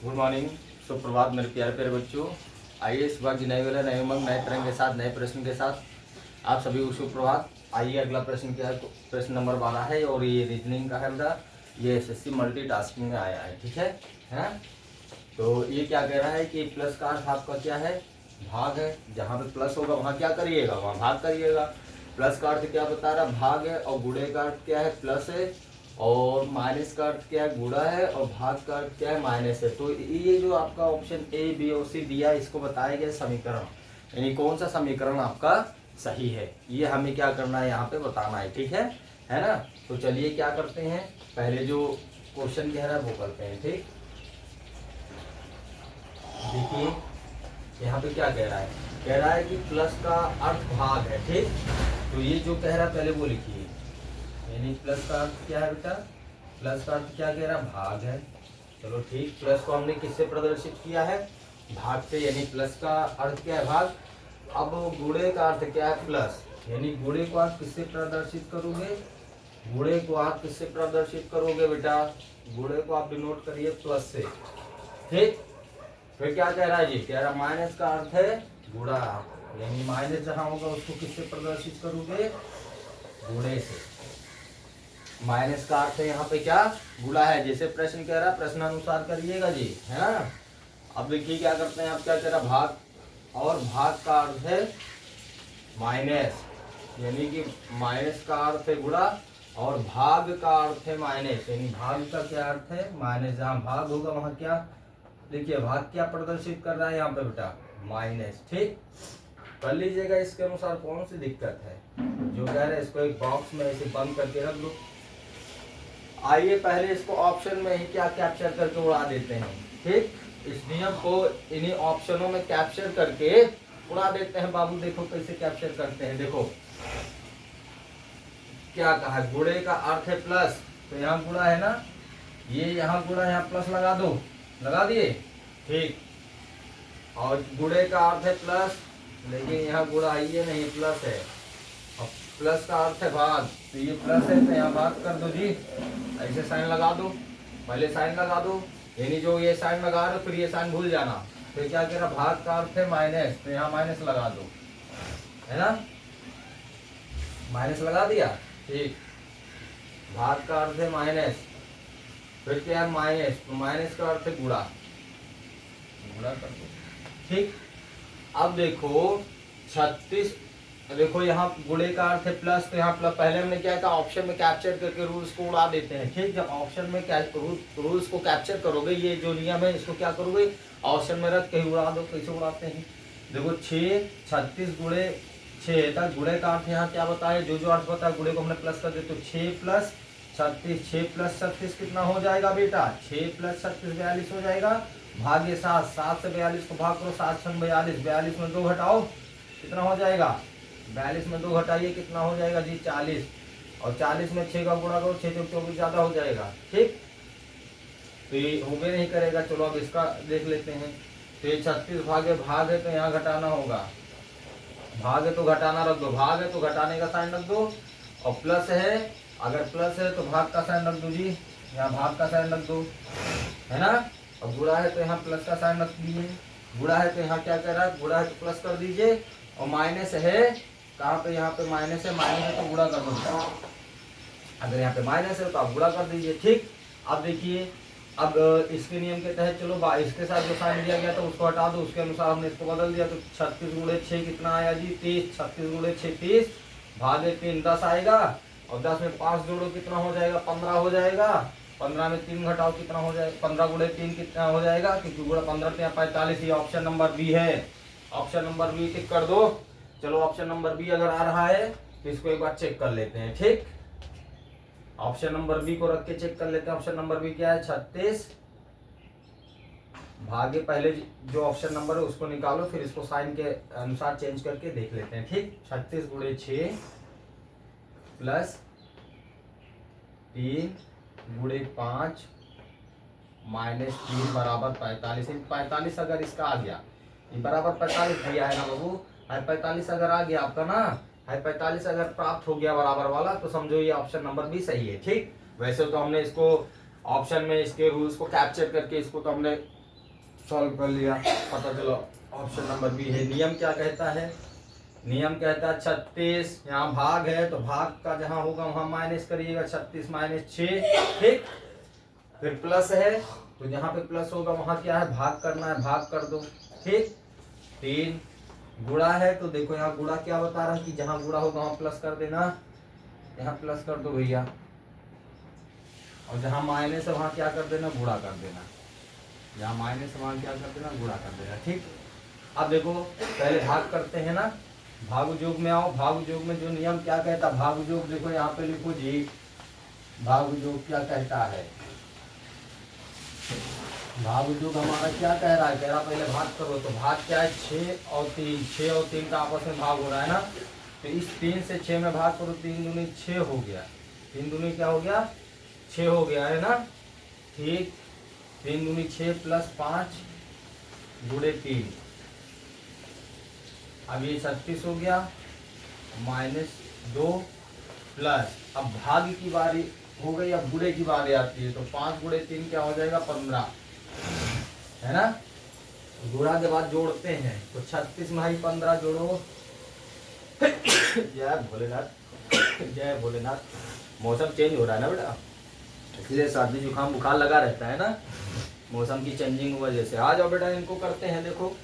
Good morning, सुप्रभात मेरे प्यारे प्यारे बच्चों। आइए इस बार की नई वाले नए उमंग नए तरंग के साथ नए प्रश्न के साथ आप सभी को सुप्रभात। आइए अगला प्रश्न क्या है, प्रश्न नंबर 12 है और ये रीजनिंग का है बेटा। ये एसएससी मल्टीटास्किंग में आया है, ठीक है ना। तो ये क्या कह रहा है कि प्लस का अर्थ आपका क्या है, भाग है। जहाँ पे प्लस होगा वहाँ क्या करिएगा, वहाँ भाग करिएगा। प्लस का अर्थ क्या बता रहा, भाग है, और गुणे का अर्थ क्या है, प्लस है, और माइनस का अर्थ क्या है, गुणा है, और भाग का अर्थ क्या है, माइनस है। तो ये जो आपका ऑप्शन ए बी और सी दिया, इसको बताया गया समीकरण, यानी कौन सा समीकरण आपका सही है, ये हमें क्या करना है, यहाँ पे बताना है, ठीक है ना। तो चलिए क्या करते हैं, पहले जो क्वेश्चन कह रहा है वो करते हैं, ठीक। देखिए यहाँ पे क्या कह रहा है कि प्लस का अर्थ भाग है, ठीक। तो ये जो कह रहा है पहले वो लिखिए, यानी प्लस का अर्थ क्या है बेटा, प्लस का अर्थ क्या कह रहा है, भाग है। चलो ठीक, प्लस को हमने किससे प्रदर्शित किया है, भाग से, यानी प्लस का अर्थ क्या है, भाग। अब गुणे का अर्थ क्या है, प्लस, यानी गुणे को आप किससे प्रदर्शित करोगे, गुणे को आप किससे प्रदर्शित करोगे बेटा, गुणे को आप डिनोट करिए प्लस से, ठीक। फिर क्या कह रहा है जी, कह रहा माइनस का अर्थ है गुणा, यानी माइनस जहां होगा उसको किससे प्रदर्शित करोगे, गुणे से। माइनस का अर्थ है यहाँ पे क्या, गुणा है, जैसे प्रश्न कह रहा है प्रश्न अनुसार करिएगा जी, है ना। अब देखिए क्या करते हैं, आप क्या कह रहा भाग, और भाग का अर्थ है माइनस, यानी कि माइनस का अर्थ है गुणा, और भाग का अर्थ है माइनस, यानी भाग का क्या अर्थ है, माइनस। जहाँ भाग होगा वहां क्या, देखिए भाग क्या प्रदर्शित कर रहा है यहाँ पे बेटा, माइनस, ठीक। कर लीजिएगा, इसके अनुसार कौन सी दिक्कत है, जो कह रहे हैं इसको एक बॉक्स में ऐसे बंद करके रख लो। आइए पहले इसको ऑप्शन में ही क्या कैप्चर करके उड़ा देते हैं, ठीक। इस नियम को इन्हीं ऑप्शनों में कैप्चर करके उड़ा देते हैं। बाबू देखो कैसे कैप्चर करते हैं, देखो क्या कहा, गुणे का अर्थ है प्लस, तो यहाँ गुणा है ना, ये यहाँ गुणा, यहाँ प्लस लगा दो, लगा दिए, ठीक। और गुणे का अर्थ है प्लस, लेकिन यहाँ गुणा है ये नहीं, प्लस है। अब प्लस का अर्थ है भाग, तो ये प्लस है तो यहाँ भाग कर दो जी, ऐसे साइन लगा दो, पहले साइन लगा दो, यानी जो ये साइन लगा रहे हो फिर ये साइन भूल जाना। फिर क्या कह रहा, भाग का अर्थ है माइनस, तो यहाँ माइनस लगा दो, है ना, माइनस लगा दिया, ठीक। भाग का अर्थ है माइनस, फिर क्या है माइनस, तो माइनस का अर्थ है गुणा, गुणा कर दो, ठीक। अब देखो 36, देखो यहाँ गुणे का अर्थ है प्लस, तो यहाँ प्लस, पहले हमने क्या कहा, ऑप्शन में कैप्चर करके रूल्स को उड़ा देते हैं, ठीक। जब ऑप्शन में रूल्स को कैप्चर करोगे, ये जो नियम है इसको क्या करोगे, ऑप्शन में रख के ही उड़ा दो। कैसे उड़ाते हैं, देखो 6 36 गुणे 6 था, गुणे का अर्थ यहाँ क्या बताया, जो जो अर्थ बताया गुणे को हमने प्लस कर दिया, तो 6 प्लस 36, 6 प्लस 36 कितना हो जाएगा बेटा, 6 प्लस 36 42 हो जाएगा, भाग्य 7, 7 से 42 को भाग करो, 7 छंग 42, 42 में 2 घटाओ, कितना हो जाएगा, 42 में 2 घटाइए, कितना हो जाएगा जी 40, और 40 में 6 का गुणा करो, 6 चौक 24 ज्यादा हो जाएगा, ठीक। तो ये हो गए नहीं करेगा, चलो अब इसका देख लेते हैं। तो ये 36 भाग है तो यहाँ घटाना होगा, भाग है तो घटाना रख दो, भाग है तो घटाने का साइन रख दो, और प्लस है, अगर प्लस है तो भाग का साइन रख दो जी, यहाँ भाग का साइन रख दो, है ना। अब गुणा है तो यहाँ प्लस का साइन रख दीजिए, गुणा है तो यहाँ क्या कर रहा है, गुणा है तो प्लस कर दीजिए, और माइनस है कहाँ पे, यहाँ पे माइनस है तो गुणा कर दो, अगर यहाँ पे माइनस है तो आप गुणा कर दीजिए, ठीक। अब देखिए, अब इसके नियम के तहत चलो इसके साथ जो साइन दिया गया था उसको हटा दो, उसके अनुसार हमने इसको बदल दिया, तो 36 गुणे 6 कितना आया जी 30, 36 गुणे 6 30, भागे 3 10 आएगा, और 10 में 5 जोड़ो कितना हो जाएगा, 15 हो जाएगा, 15 में 3 घटाओ कितना हो जाएगा, 15 गुणे 3 कितना हो जाएगा, क्योंकि गुणा 15 45, ये ऑप्शन नंबर बी है, ऑप्शन नंबर बी टिक कर दो। चलो ऑप्शन नंबर बी अगर आ रहा है तो इसको एक बार चेक कर लेते हैं, ठीक। ऑप्शन नंबर बी को रख के चेक कर लेते हैं, ऑप्शन नंबर बी क्या है, 36 भागे, पहले जो ऑप्शन नंबर है उसको निकालो, फिर इसको साइन के अनुसार चेंज करके देख लेते हैं, ठीक। 36 गुणे 6 प्लस 3 गुणे 5 माइनस 3 बराबर 45, 45 अगर इसका आ गया, ये बराबर 45 दिया है ना बाबू, 45 अगर आ गया आपका ना, 45 अगर प्राप्त हो गया बराबर वाला, तो समझो ये ऑप्शन नंबर भी सही है, ठीक। वैसे तो हमने इसको ऑप्शन में इसके रूल्स को कैप्चर करके इसको तो हमने सॉल्व कर लिया, पता चलो ऑप्शन नंबर बी है। नियम क्या कहता है? नियम कहता है 36, यहाँ भाग है तो भाग का जहां होगा वहां माइनस करिएगा, 36 माइनस 6, ठीक। फिर प्लस है तो जहां पे प्लस होगा वहां क्या है, भाग करना है, भाग कर दो, ठीक। 3 गुणा है तो देखो यहाँ गुणा क्या बता रहा है कि जहां गुणा होगा वहां प्लस कर देना, यहाँ प्लस कर दो भैया, और जहां माइनस है वहां क्या कर देना, गुणा कर देना, जहां माइनस है वहां क्या कर देना, गुणा कर देना, ठीक। अब देखो पहले भाग करते हैं ना, भाग योग में आओ। भाग योग में जो नियम क्या कहता है, भाग योग देखो यहाँ पे लिखो जी, भाग योग क्या कहता है, भाग योग हमारा क्या कह रहा है, कह रहा पहले भाग करो, तो भाग क्या है, 6 और 3, 6 और 3 का आपस में भाग हो रहा है ना, तो इस 3 से 6 में भाग करो, 3 दूनी 6 हो गया, 3 दूनी क्या हो गया, 6 हो गया है ना, ठीक। 3 दूनी 6 प्लस 5 गुणे 3, अब ये 36 हो गया, -2 प्लस, अब भाग की बारी हो गई, अब गुणे की बारी आती है, तो 5 गुणे 3 क्या हो जाएगा, 15, है ना। गुणा के बाद जोड़ते हैं तो 36 में ही 15 जोड़ो, जय भोलेनाथ, जय भोलेनाथ। मौसम चेंज हो रहा है ना बेटा, इसलिए सर्दी जुकाम बुखार लगा रहता है ना, मौसम की चेंजिंग की वजह से। आ जाओ बेटा इनको करते हैं, देखो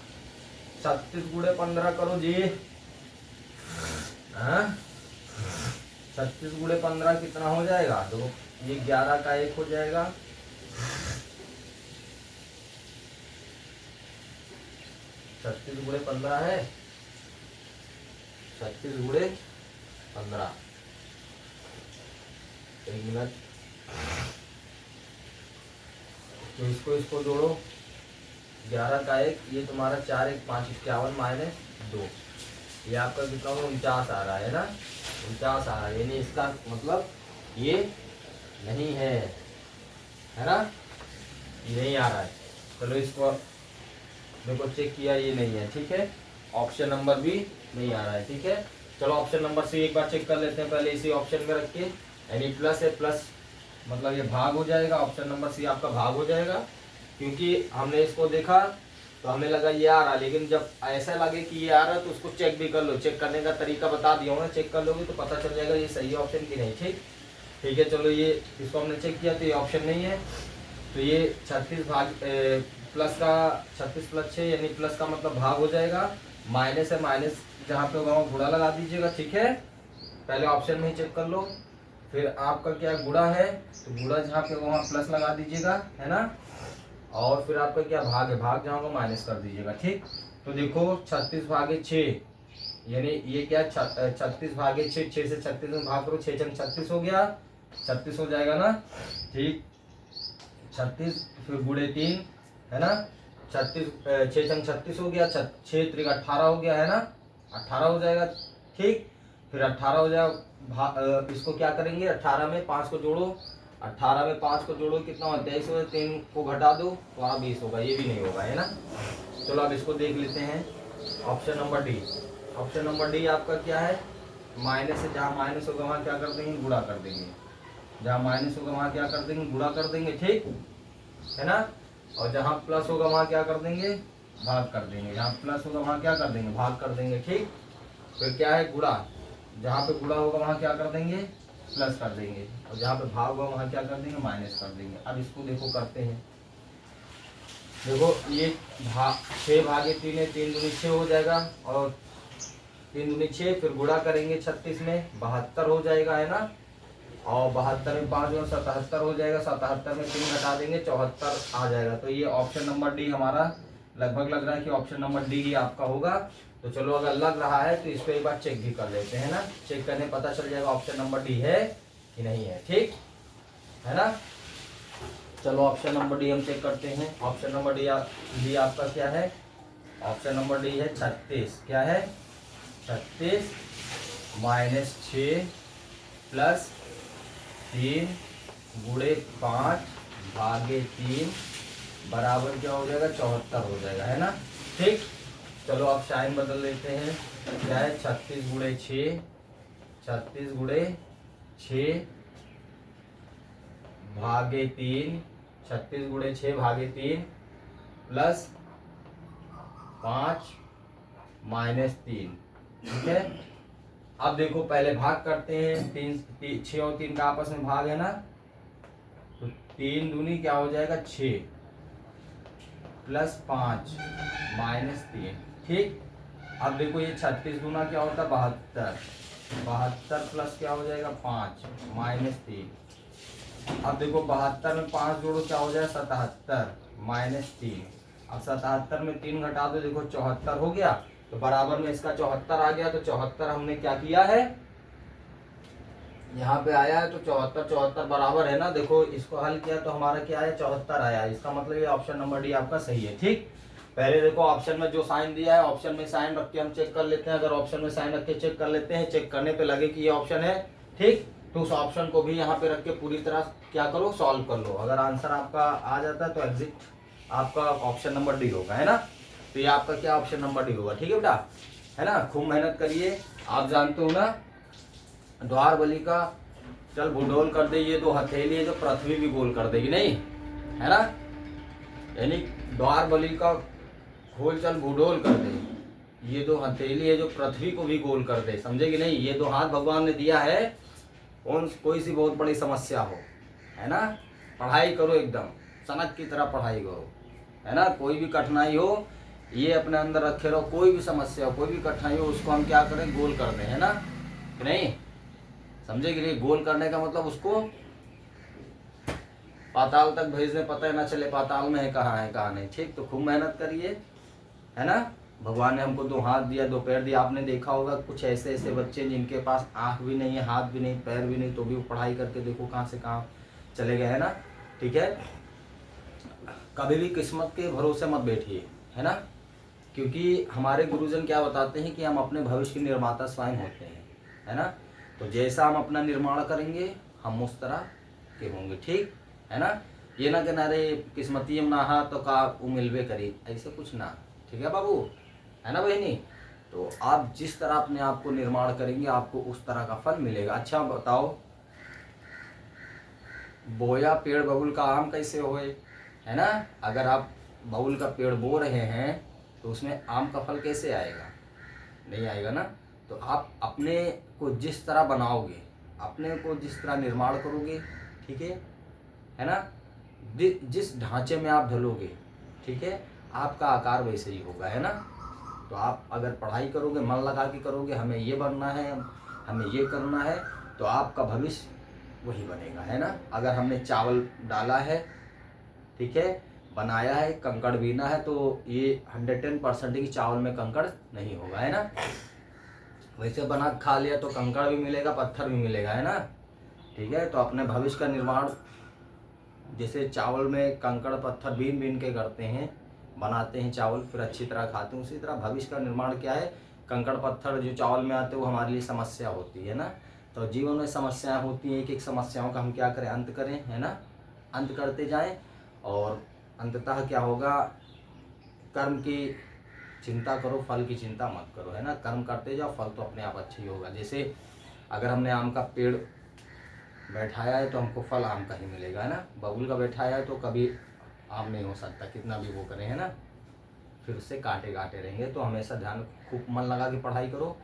36 गुणे 15 करो जी, 36 गुणे 15 कितना हो जाएगा, तो ये 11 का 1 हो जाएगा, 36 गुणे 15 है, 36 गुणे 15, 1 मिनट, तो इसको जोड़ो, 11 का 1, ये तुम्हारा 4 1 5 51 -2, ये आपका कितना होगा, 49 आ रहा है ना, 49 आ रहा है, यानी इसका मतलब ये नहीं है ना, ये नहीं आ रहा है। चलो इसको देखो चेक किया, ये नहीं है, ठीक है, ऑप्शन नंबर बी नहीं आ रहा है, ठीक है। चलो ऑप्शन नंबर सी एक बार चेक कर लेते हैं, पहले इसी ऑप्शन में रख के, यानी प्लस है, प्लस मतलब ये भाग हो जाएगा, ऑप्शन नंबर सी आपका भाग हो जाएगा, क्योंकि हमने इसको देखा तो हमें लगा ये आ रहा, लेकिन जब ऐसा लगे कि ये आ रहा है तो उसको चेक भी कर लो, चेक करने का तरीका बता दिया हूँ, चेक कर लोगे तो पता चल जाएगा ये सही ऑप्शन की नहीं, ठीक है। चलो ये इसको हमने चेक किया तो ये ऑप्शन नहीं है, तो ये 36 भाग प्लस का 36 प्लस 6 यानी प्लस का मतलब भाग हो जाएगा, माइनस है, माइनस जहाँ पे होगा वहाँ गुणा लगा दीजिएगा, ठीक है। पहले ऑप्शन में ही चेक कर लो, फिर आपका क्या गुणा है तो गुणा जहाँ पे वहाँ प्लस लगा दीजिएगा, है ना, और फिर आपका क्या भाग है, भाग जहाँ होगा माइनस कर दीजिएगा, ठीक। तो देखो 36 भागे 6 यानी ये क्या 36 भागे 6, 6 से 36 में भाग करो, 6 छंग 36 हो गया, 36 हो जाएगा ना, ठीक। 36 फिर गुणे 3 है ना, 36 6 छंग 36 हो गया, 6 त्रिक 18 हो गया, है ना, 18 हो जाएगा, ठीक। फिर 18 हो जाएगा, इसको क्या करेंगे, 18 में 5 को जोड़ो, 18 में 5 को जोड़ो कितना होगा, 23 होगा, 3 को घटा दो तो वहाँ 20 होगा, ये भी नहीं होगा, है ना। चलो अब इसको देख लेते हैं, option number D, option number D आपका क्या है, माइनस है, जहाँ माइनस होगा वहाँ क्या कर देंगे, गुणा कर देंगे, जहाँ माइनस होगा वहाँ क्या कर देंगे, गुणा कर देंगे, ठीक है ना, और जहाँ प्लस होगा वहाँ क्या कर देंगे, भाग कर देंगे, जहाँ प्लस होगा वहाँ क्या कर देंगे, भाग कर देंगे, ठीक। फिर क्या है गुणा, जहाँ पे गुणा होगा वहाँ क्या कर देंगे, प्लस कर देंगे, और जहाँ पे भाग होगा वहाँ क्या कर देंगे, माइनस कर देंगे। अब इसको देखो करते हैं, देखो ये 6 भागे 3 है, 3 दूनी 6 हो जाएगा, और 3 दूनी 6 फिर गुणा करेंगे 36 में 72 हो जाएगा, है ना, और 72 में 5 और 77 हो जाएगा, 77 में 3 घटा देंगे 74 आ जाएगा। तो ये ऑप्शन नंबर डी हमारा लगभग लग रहा है कि ऑप्शन नंबर डी ही आपका होगा। तो चलो अगर लग रहा है तो इसको एक बार चेक भी कर लेते हैं ना, चेक करने पता चल जाएगा ऑप्शन नंबर डी है कि नहीं है, ठीक है ना। चलो ऑप्शन नंबर डी हम चेक करते हैं, ऑप्शन नंबर डी आपका क्या है, ऑप्शन नंबर डी है 36, क्या है 36 -6 प्लस 3 गुणे 5 भागे 3 बराबर क्या हो जाएगा, 74 हो जाएगा, है ना, ठीक। चलो अब साइन बदल लेते हैं, क्या है 36 गुणे 6, 36 गुणे 6 भागे 3, 36 गुणे 6 भागे 3 प्लस 5 माइनस 3, ठीक है। अब देखो पहले भाग करते हैं, 6 और 3 का आपस में भाग है ना, तो 3 दूनी क्या हो जाएगा 6 प्लस 5 माइनस 3, ठीक। अब देखो ये 36 दूना क्या होता है 72, 72 प्लस क्या हो जाएगा 5 माइनस 3। अब देखो 72 में 5 जोड़ो क्या हो जाएगा 77 माइनस 3। अब 77 में 3 घटा दो, देखो 74 हो गया, तो बराबर में इसका 74 आ गया। तो 74 हमने क्या किया है, यहाँ पे आया है, तो 74 74 बराबर है ना। देखो इसको हल किया तो हमारा क्या है 74 आया। इसका मतलब ये ऑप्शन नंबर डी आपका सही है, ठीक। पहले देखो ऑप्शन में जो साइन दिया है, ऑप्शन में साइन रख के हम चेक कर लेते हैं। अगर ऑप्शन में साइन रख के चेक कर लेते हैं, चेक करने पे लगे कि ये ऑप्शन है, ठीक, तो उस ऑप्शन को भी यहाँ पे रख के पूरी तरह क्या करो, सॉल्व कर लो। अगर आंसर आपका आ जाता है तो एग्जिट आपका ऑप्शन नंबर डी होगा, है ना। तो ये आपका क्या ऑप्शन नंबर डी होगा, ठीक है बेटा, है ना। खूब मेहनत करिए। आप जानते हो ना द्वार बलि का चल भूडोल कर दे, ये 2 हथेली है जो पृथ्वी भी गोल कर देगी, नहीं है ना। यानी द्वार बलि का खोल चल भूडोल कर दे, ये 2 हथेली है जो पृथ्वी को भी गोल कर दे, समझेगी नहीं। ये 2 हाथ भगवान ने दिया है, कोई सी बहुत बड़ी समस्या हो, है ना। पढ़ाई करो एकदम सनक की तरह पढ़ाई करो, है ना। कोई भी कठिनाई हो ये अपने अंदर रखे रहो, कोई भी समस्या हो, कोई भी कठिनाई हो, उसको हम क्या करें, गोल कर दें, है ना कि नहीं, समझे कि नहीं। गोल करने का मतलब उसको पाताल तक भेज दें, पता ही ना चले पाताल में है कहाँ नहीं, ठीक। तो खूब मेहनत करिए, है ना। भगवान ने हमको 2 हाथ दिया, 2 पैर दिया। आपने देखा होगा कुछ ऐसे ऐसे बच्चे जिनके पास आँख भी नहीं है, हाथ भी नहीं, पैर भी नहीं, तो भी वो पढ़ाई करके देखो कहाँ से कहाँ चले गए, है ना, ठीक है। कभी भी किस्मत के भरोसे मत बैठिए, है ना, क्योंकि हमारे गुरुजन क्या बताते हैं कि हम अपने भविष्य के निर्माता स्वयं होते हैं, है ना। तो जैसा हम अपना निर्माण करेंगे हम उस तरह के होंगे, ठीक है ना। ये ना कि नारे किस्मती में ना हा तो का मिलवे करी, ऐसे कुछ ना, ठीक है बाबू, है ना बहनी। तो आप जिस तरह अपने आप को निर्माण करेंगे आपको उस तरह का फल मिलेगा। अच्छा बताओ, बोया पेड़ बबुल का आम कैसे होए, है ना। अगर आप बबुल का पेड़ बो रहे हैं तो उसमें आम का फल कैसे आएगा, नहीं आएगा ना। तो आप अपने को जिस तरह बनाओगे, अपने को जिस तरह निर्माण करोगे, ठीक है ना, जिस ढांचे में आप ढलोगे, ठीक है, आपका आकार वैसे ही होगा, है ना। तो आप अगर पढ़ाई करोगे, मन लगा के करोगे, हमें ये बनना है, हमें ये करना है, तो आपका भविष्य वही बनेगा, है ना। अगर हमने चावल डाला है, ठीक है, बनाया है, कंकड़ बीना है, तो ये 110% की चावल में कंकड़ नहीं होगा, है ना। वैसे बना खा लिया तो कंकड़ भी मिलेगा, पत्थर भी मिलेगा, है ना, ठीक है। तो अपने भविष्य का निर्माण जैसे चावल में कंकड़ पत्थर बीन बीन के करते हैं, बनाते हैं चावल, फिर अच्छी तरह खाते हैं, उसी तरह भविष्य का निर्माण क्या है, कंकड़ पत्थर जो चावल में आते हैं वो हमारे लिए समस्या होती है ना। तो जीवन में समस्याएं होती हैं, एक एक समस्याओं का हम क्या करें, अंत करें, है ना, अंत करते जाएं। और अंततः क्या होगा, कर्म की चिंता करो, फल की चिंता मत करो, है ना। कर्म करते जाओ, फल तो अपने आप अच्छा ही होगा। जैसे अगर हमने आम का पेड़ बैठाया है तो हमको फल आम का ही मिलेगा, है ना। बबुल का बैठाया है तो कभी आम नहीं हो सकता, कितना भी वो करें, है ना, फिर उससे काटे काटे रहेंगे। तो हमेशा ध्यान, खूब मन लगा के पढ़ाई करो।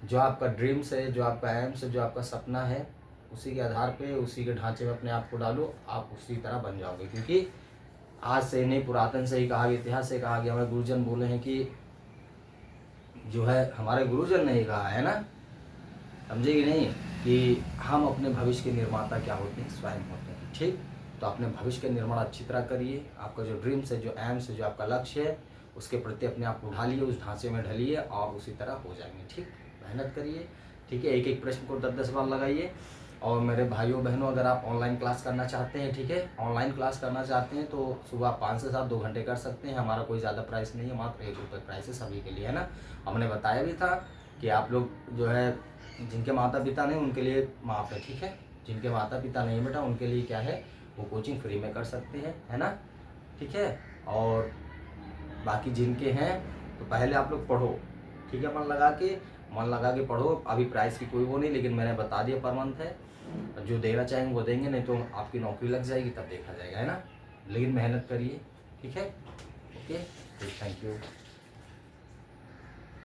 जो आपका ड्रीम्स है, जो आपका एम्स है, जो आपका सपना है, उसी के आधार पे, उसी के ढांचे में अपने आप को डालो, आप उसी तरह बन जाओगे। क्योंकि आज से नहीं, पुरातन से ही कहा गया, इतिहास से कहा गया, हमारे गुरुजन बोले हैं कि जो है, हमारे गुरुजन ने ही कहा है ना, समझे कि नहीं, कि हम अपने भविष्य के निर्माता क्या होते हैं, स्वयं होते हैं, ठीक। तो अपने भविष्य का निर्माण अच्छी तरह करिए। आपका जो ड्रीम्स है, जो एम्स है, जो आपका लक्ष्य है, उसके प्रति अपने आप को ढालिए, उस ढांचे में ढलिए और उसी तरह हो जाएंगे, ठीक। मेहनत करिए, ठीक है। एक एक प्रश्न को 10-10 बार लगाइए। और मेरे भाइयों बहनों, अगर आप ऑनलाइन क्लास करना चाहते हैं, ठीक है, ऑनलाइन क्लास करना चाहते हैं तो सुबह 5 से 7 2 घंटे कर सकते हैं। हमारा कोई ज़्यादा प्राइस नहीं है, मात्र 1 रुपये प्राइस है सभी के लिए, है ना। हमने बताया भी था कि आप लोग जो है, जिनके माता पिता नहीं उनके लिए माफ़ है, ठीक है। जिनके माता पिता नहीं बेटा, उनके लिए क्या है, वो कोचिंग फ्री में कर सकते हैं, है ना, ठीक है। और बाकी जिनके हैं तो पहले आप लोग पढ़ो, ठीक है, मन लगा के पढ़ो। अभी प्राइस की कोई वो नहीं, लेकिन मैंने बता दिया पर मंथ है, जो देना चाहेंगे वो देंगे, नहीं तो आपकी नौकरी लग जाएगी, तब देखा जाएगा, है ना। लेकिन मेहनत करिए, ठीक है। Okay, thank you.